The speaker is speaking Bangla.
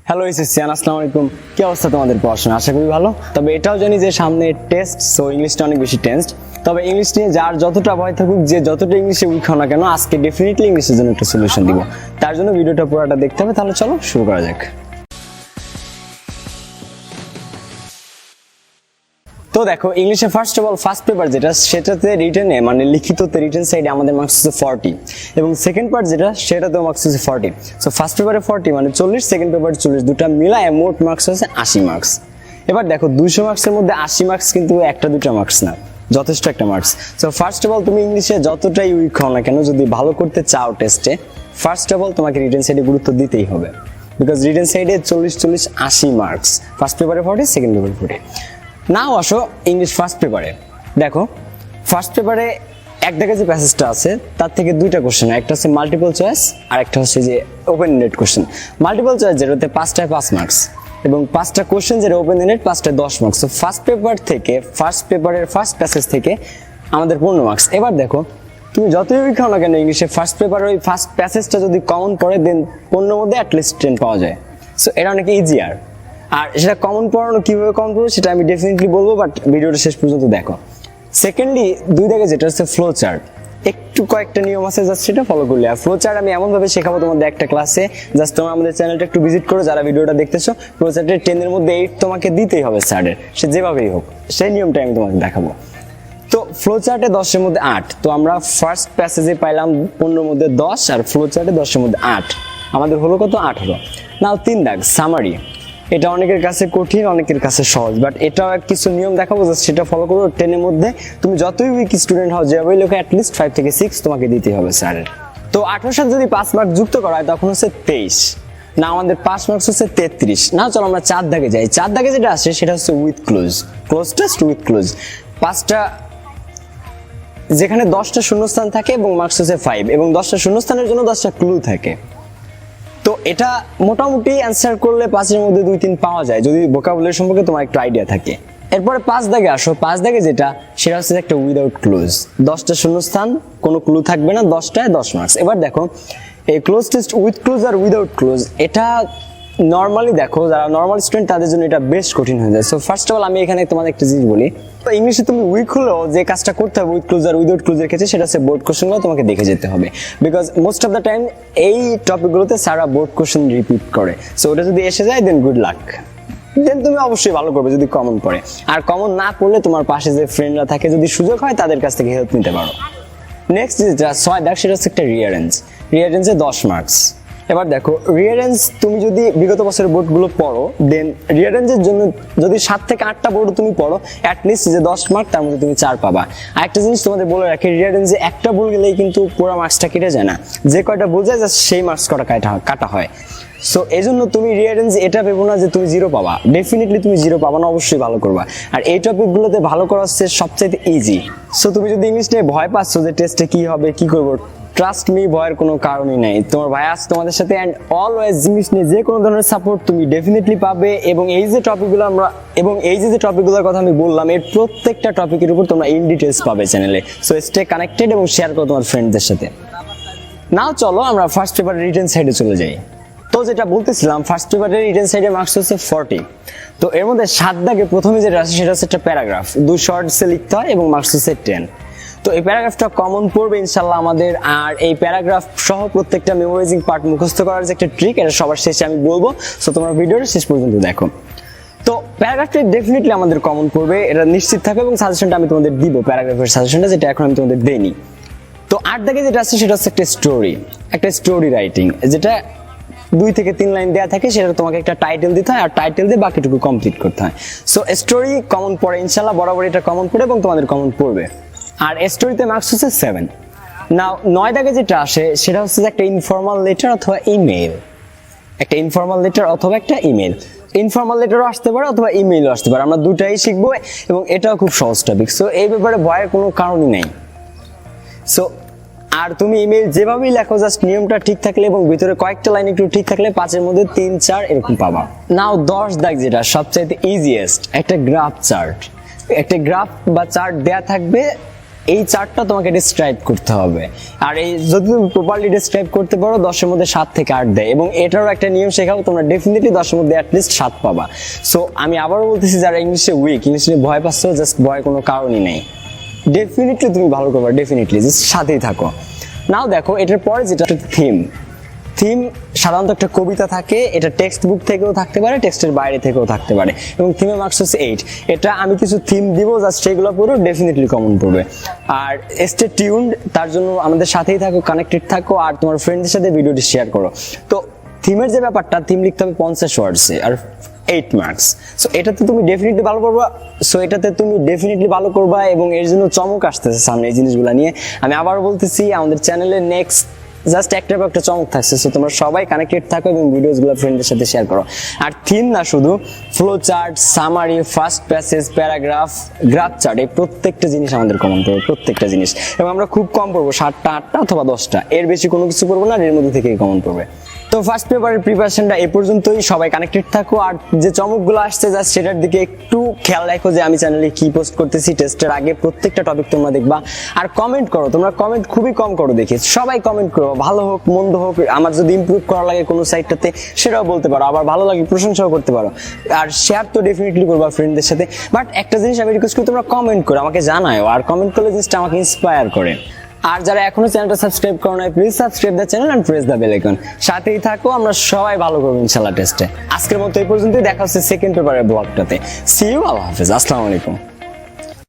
হ্যালো HSC, আসসালামু আলাইকুম। কি অবস্থা তোমাদের পড়াশোনা? আশা করি ভালো। তবে এটাও জানি যে সামনে টেস্ট, সো ইংলিশটা অনেক বেশি টেন্সড। তবে ইংলিশ নিয়ে যার যতটা ভয় থাকুক, যে যতটা ইংলিশে উইক হও না কেন, আজকে ডেফিনেটলি ইংলিশের জন্য একটা সলিউশন দিব। তার জন্য ভিডিওটা পুরোটা দেখতে হবে। তাহলে চলো শুরু করা যাক। তো দেখো, ইংলিশে first of all first paper যেটা, সেটাতে রিটেনে মানে লিখিততে রিটেন সাইডে আমাদের মার্কস হচ্ছে 40 এবং সেকেন্ড পার্ট যেটা, সেটাতেও মার্কস হচ্ছে 40। সো ফার্স্ট পেপারে 40 মানে 40, সেকেন্ড পেপারে 40, দুটা মিলায় মোট মার্কস হচ্ছে 80 মার্কস। এবার দেখো 200 মার্কসের মধ্যে 80 মার্কস কিন্তু একটা দুটা মার্কস না, যথেষ্ট একটা marks. So first of all তুমি ইংলিশে যতটাই উইক হও না কেন, যদি ভালো করতে চাও টেস্টে, ফার্স্ট অফ অল তোমাকে রিটেন সাইডে গুরুত্ব দিতেই হবে। বিকজ রিটেন সাইডে 40, 80 মার্কস, ফার্স্ট পেপারে 40, সেকেন্ড পেপারে 40। নাও আসো ইংলিশ ফার্স্ট পেপারে। দেখো ফার্স্ট পেপারে এক দাগে যে প্যাসেজটা আছে তার থেকে দুইটা কোশ্চেন, একটা হচ্ছে মাল্টিপল চয়েস আর একটা হচ্ছে যে open ended question. Multiple choice যেটাতে 5টায় 5 মার্কস এবং 5টা কোশ্চেন যেটা ওপেন এন্ডেড 5টায় 10 মার্কস। তো ফার্স্ট পেপার থেকে, ফার্স্ট পেপারের ফার্স্ট প্যাসেজ থেকে আমাদের 15 মার্কস। এবার দেখো তুমি যতই উইক হও না কেন, ইংলিশে ফার্স্ট পেপার ওই ফার্স্ট প্যাসেজটা যদি কমন পড়ে, দেন 15 মধ্যে অ্যাটলিস্ট 10 পাওয়া যায়। সো এটা অনেক ইজিয়ার। আর সেটা কমন পড়ানো কিভাবে কমন পড়বে সেটা আমি ডেফিনেটলি বলবো, বাট ভিডিওটা শেষ পর্যন্ত দেখো। সেকেন্ডলি দুই দাগে যেটা হচ্ছে ফ্লো চার্ট, একটু কয়েকটা নিয়ম আছে, জাস্ট সেটা ফলো করলে। আর ফ্লো চার্ট আমি এমন ভাবে শেখাবো তোমাদের একটা ক্লাসে, জাস্ট তোমরা আমাদের চ্যানেলটা একটু ভিজিট করো যারা ভিডিওটা দেখতেছো। ফ্লো চার্টের 10 এর মধ্যে 8 তোমাকে দিতেই হবে স্যারের, সে যেভাবেই হোক, সেই নিয়মটা আমি তোমাকে দেখাবো। তো ফ্লো চার্টে 10 এর মধ্যে 8, তো আমরা ফার্স্ট প্যাসেজে পাইলাম 15 এর মধ্যে 10 আর ফ্লো চার্টে 10 এর মধ্যে 8, আমাদের হলো কত? 18। নাও 3 দাগ সামারি। এটা অনেকের কাছে কঠিন, অনেকের কাছে সহজ, বাট এটাও কিছু নিয়ম দেখাবো, সেটা ফলো করো। 10 এর মধ্যে তুমি যতই উইক স্টুডেন্ট হও, যেভাবে লোকে অ্যাটলিস্ট 5 থেকে 6 তোমাকে দিতে হবে স্যারের। তো 18 সাথে যদি 5 মার্ক যুক্ত করা হয় তখন হচ্ছে 23। না আমাদের 5 মার্কস হচ্ছে 33। না চলো আমরা 4 দাগে যাই। 4 দাগে যেটা আছে সেটা হচ্ছে with close, close test with close. 5টা যেখানে 10টা শূন্যস্থান থাকে এবং মার্কস হচ্ছে 5 এবং 10টা শূন্যস্থানের জন্য 10টা ক্লু থাকে। তো এটা মোটামুটি অ্যান্সার করলে 5 এর মধ্যে 2-3 পাওয়া যায়, যদি ভোকাবুলারি সম্পর্কে তোমার একটা আইডিয়া থাকে। এরপরে 5 দাগে আসো। 5 দাগে যেটা, সেটা হচ্ছে একটা উইদাউট ক্লোজ, 10টা শূন্যস্থান, কোনো ক্লু থাকবে না, 10টায় 10 মার্কস। এবার দেখো এই ক্লোজ টেস্ট উইথ ক্লোজ আর উইদাউট ক্লোজ, এটা নর্মালি দেখো যারা নর্মাল স্টুডেন্ট তাদের জন্য এটা বেশ কঠিন হয়ে যায়। সো ফার্স্ট অফ অল আমি এখানে তোমাদের একটা জিনিস বলি, তো ইংলিশে তুমি উইক হলেও যে কাজটা করতে হবে উইথ ক্লোজ আর উইদাউট ক্লোজের ক্ষেত্রে, সেটা হচ্ছে বোর্ড কোশ্চেনগুলো তোমাকে দেখে যেতে হবে। Because most of the time এই টপিকগুলোতে সারা বোর্ড কোশ্চেন রিপিট করে। সো ওটা যদি এসে যায় দেন গুড লাক, দেন তুমি অবশ্যই ভালো করবে যদি কমন পড়ে। আর কমন না পড়লে তোমার পাশে যে ফ্রেন্ডরা থাকে, যদি সুযোগ হয় তাদের কাছ থেকে হেল্প নিতে পারো। নেক্সট যেটা 6 দাগ, সেটা হচ্ছে একটা রিয়ারেঞ্জ। রিয়ারেঞ্জে 10 মার্কস। এবার দেখো রিয়ারেঞ্জ তুমি যদি বিগত বছরের বোর্ডগুলো পড়ো, দেন রিয়ারেঞ্জের জন্য যদি 7 থেকে 8টা বোর্ড তুমি পড়ো, অ্যাটলিস্ট যে 10 মার্ক তার মধ্যে তুমি 4 পাবা। আর একটা জিনিস তোমাদের বলে রাখি, রিয়ারেঞ্জে একটা ভুল গেলেই কিন্তু পুরো মার্কসটা কেটে যায় না, যে কয়টা ভুল যায় জাস্ট সেই মার্কস কটা কাটা হয়। সো এই জন্য তুমি রিয়ারেঞ্জ এটা ভেবো না যে তুমি 0 পাবা, ডেফিনেটলি তুমি 0 পাবা না, অবশ্যই ভালো করবা। আর এই টপিকগুলোতে ভালো করা হচ্ছে সবচাইতে ইজি। সো তুমি যদি ইংলিশ নিয়ে ভয় পাচ্ছ যে টেস্টে কি হবে কি করবো, ট্রাস্ট মি, ভয়ের কোনো কারণই নাই। তোমার ভাই আছে তোমাদের সাথে, অ্যান্ড অলওয়েজ ইংলিশ নিয়ে যে কোনো ধরনের সাপোর্ট তুমি ডেফিনেটলি পাবে। এবং এই যে টপিকগুলোর কথা আমি বললাম, এর প্রত্যেকটা টপিকের উপর তোমরা ইন ডিটেলস পাবে চ্যানেলে। সো স্টে কানেক্টেড এবং শেয়ার করো তোমার ফ্রেন্ডদের সাথে। নাও চলো আমরা ফার্স্ট পেপারের রিটেন সাইডে চলে যাই। তো যেটা বলতেছিলাম, ফার্স্ট পেপারের রিটেন সাইডে মার্কস হচ্ছে 40। তো এর মধ্যে 7 দাগে প্রথমে যেটা আছে সেটা হচ্ছে একটা প্যারাগ্রাফ, 2 শর্টসে লিখতে হয় এবং মার্কস হচ্ছে 10। তো এই প্যারাগ্রাফটা কমন পড়বে ইনশাল্লাহ আমাদের। আর এই প্যারাগ্রাফ সহ প্রত্যেকটা মেমোরাইজিং পার্ট মুখস্থ করার যে একটা ট্রিক, এটা সবার শেষে আমি বলবো। সো তোমরা ভিডিওটা শেষ পর্যন্ত দেখো। তো প্যারাগ্রাফটা ডেফিনেটলি আমাদের কমন পড়বে, এটা নিশ্চিত থাকবে, এবং সাজেশনটা আমি তোমাদের দিব, প্যারাগ্রাফের সাজেশনটা, যেটা এখন আমি তোমাদের দেইনি। তো 8 দাগে যেটা আছে সেটা হচ্ছে একটা স্টোরি রাইটিং, যেটা 2 থেকে 3 লাইন দেওয়া থাকে, সেটা তোমাকে একটা টাইটেল দিতে হয় আর টাইটেল দিয়ে বাকিটুকু কমপ্লিট করতে হয়। সো স্টোরি কমন পড়ে ইনশাল্লাহ, বরাবর এটা কমন পড়ে এবং তোমাদের কমন পড়বে। আর স্টোরিতে মার্কস হচ্ছে 7। নাও 9 দাগে যেটা আসে সেটা হচ্ছে একটা ইনফর্মাল লেটার অথবা ইমেইল। একটা ইনফর্মাল লেটার অথবা একটা ইমেইল, ইনফর্মাল লেটারও আসতে পারে অথবা ইমেইলও আসতে পারে, আমরা দুটাই শিখবো এবং এটাও খুব সহজ টপিক। সো এই ব্যাপারে ভয়ের কোনো কারণই নেই। সো আর তুমি ইমেইল যেভাবেই লেখো, জাস্ট নিয়মটা ঠিক থাকলে এবং ভিতরে কয়েকটা লাইন একটু ঠিক থাকলে 5 এর মধ্যে 3-4 এরকম পাবা। নাও 10 দাগ যেটা সবচাইতে ইজিয়েস্ট, একটা গ্রাফ চার্ট। একটা গ্রাফ বা চার্ট দেয়া থাকবে এই চারটা তোমাকে ডিসক্রাইব করতে হবে। আর এই যদি তুমি প্রপারলি ডিসক্রাইব করতে পারো 10-এর মধ্যে 7 থেকে 8 দেয়, এবং এটারও একটা নিয়ম শেখাবো, তোমরা ডেফিনেটলি 10-এর মধ্যে অ্যাটলিস্ট 7 পাবা। সো আমি আবারও বলতেছি, যারা ইংলিশে উইক, ইংলিশে ভয় পাচ্ছ, জাস্ট ভয় কোনো কারণই নেই, ডেফিনেটলি তুমি ভালো করবা, ডেফিনেটলি জাস্ট সাথেই থাকো। নাও দেখো এটার পরে যেটা থিম সাধারণত একটা কবিতা থাকে, এটা টেক্সট বুক থেকেও থাকতে পারে, টেক্সটের বাইরে থেকেও থাকতে পারে, এবং থিমের মার্কস হচ্ছে 8। এটা আমি কিছু থিম দিব, জাস্ট সেগুলো পড়ো, ডেফিনেটলি কমন পড়বে। আর স্টে টিউনড, তার জন্য আমাদের সাথেই থাকো, কানেক্টেড থাকো, আর তোমার ফ্রেন্ডদের সাথে ভিডিওটি শেয়ার করো। তো থিমের যে ব্যাপারটা, থিম লিখতে হবে 50 ওয়ার্ডসে আর 8 মার্কস। সো এটাতে তুমি ডেফিনেটলি ভালো করবা, এবং এর জন্য চমক আসতেছে সামনে এই জিনিসগুলো নিয়ে। আমি আবার বলতেছি, আমাদের চ্যানেলে নেক্সট জাস্ট একটা চমক থাকছে। সো তোমরা সবাই কানেক্টেড থাকো এবং ভিডিওসগুলো ফ্রেন্ডদের সাথে শেয়ার করো। আর থিম না শুধু, flow chart, summary, first passage, paragraph, graph chart, এই প্রত্যেকটা জিনিস আমাদের কমন পড়বে, প্রত্যেকটা জিনিস। এবং আমরা খুব কম পড়বো, 7টা 8টা অথবা 10টা, এর বেশি কোনো কিছু পড়বো না, এর মধ্যে থেকেই কমন পড়বে। তো ফার্স্ট পেপারের প্রিপারেশনটা এই পর্যন্তই, সবাই কানেক্টেড থাকো। আর যে চমকগুলো আসছে জাস্ট সেটার দিকে একটু খেয়াল রাখো, যে আমি চ্যানেলে কি পোস্ট করতেছি টেস্টের আগে, প্রত্যেকটা টপিক তোমরা দেখবা। আর কমেন্ট করো, তোমরা কমেন্ট খুবই কম করো দেখি, সবাই কমেন্ট করো, ভালো হোক মন্দ হোক, আমার যদি ইমপ্রুভ করা লাগে কোনো সাইডটাতে সেটাও বলতে পারো, আবার ভালো লাগে প্রশংসাও করতে পারো। আর শেয়ার তো ডেফিনেটলি করবা ফ্রেন্ডদের সাথে। বাট একটা জিনিস আমি রিকোয়েস্ট করি, তোমরা কমেন্ট করো, আমাকে জানাও, আর কমেন্ট করলে জিনিসটা আমাকে ইন্সপায়ার করে। আর যারা এখনো চ্যানেলটা সাবস্ক্রাইব করো না, please subscribe the channel and press the bell icon. সাথেই থাকো, আমরা সবাই ভালো করব ইনশাআল্লাহ টেস্টে। আজকের মতো এই পর্যন্তই, দেখা হচ্ছে সেকেন্ড পেপারের ব্লগটাতে। সি ইউ, আল্লাহ হাফেজ, আসসালামু আলাইকুম।